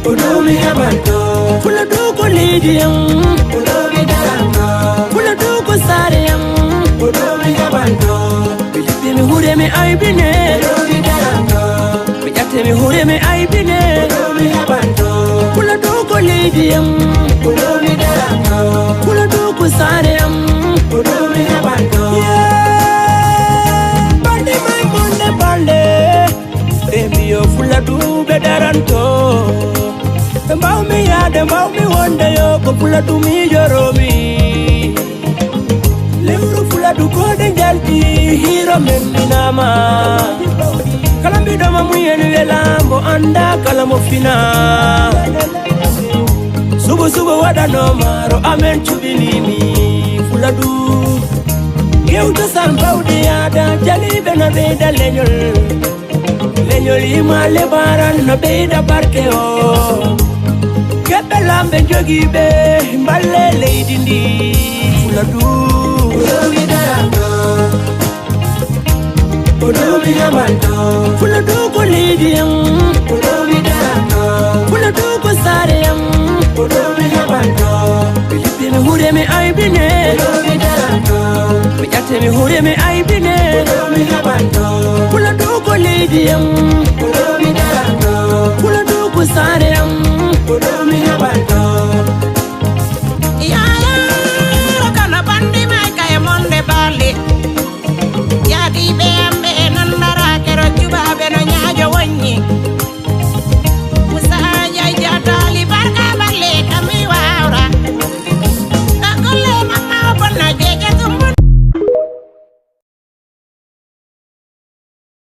Udomi yabanto, Fula duko lidiyam, udomi daranto, fula duko sariyam. udomi yabanto, Bilite mi hure mi aibine, udomi daranto, bijate mi hure mi aibine. udomi yabanto, Fula duko lidiyam, udomi daranto, fula duko sariyam. udomi yabanto. Bande mai monde bande, emiyo fula dube daranto. Mbao mi yade mbao mi wonde yo ko fula du mi joromi. Lemru fula du kode jalti hiro meminama. Kalambi doma muyenu yelambo anda kalamo fina. Subo wada no maro amen chubilimi fula du. Geuta san baudi yada jali bena beda lenyol. Lenyol ima lebaran na beda barke o. Kebelambe jogi be mbale leidindi fula du. Udomi daranto, udomi yabanto, Fula du ko lidiyam, udomi daranto, fula du ko sariyam. udomi yabanto, Bilite mi hure mi aibine, udomi daranto, bijate mi hure mi aibine. udomi yabanto, Fula du ko lidiyam, udomi daranto, fula du ko sariyam.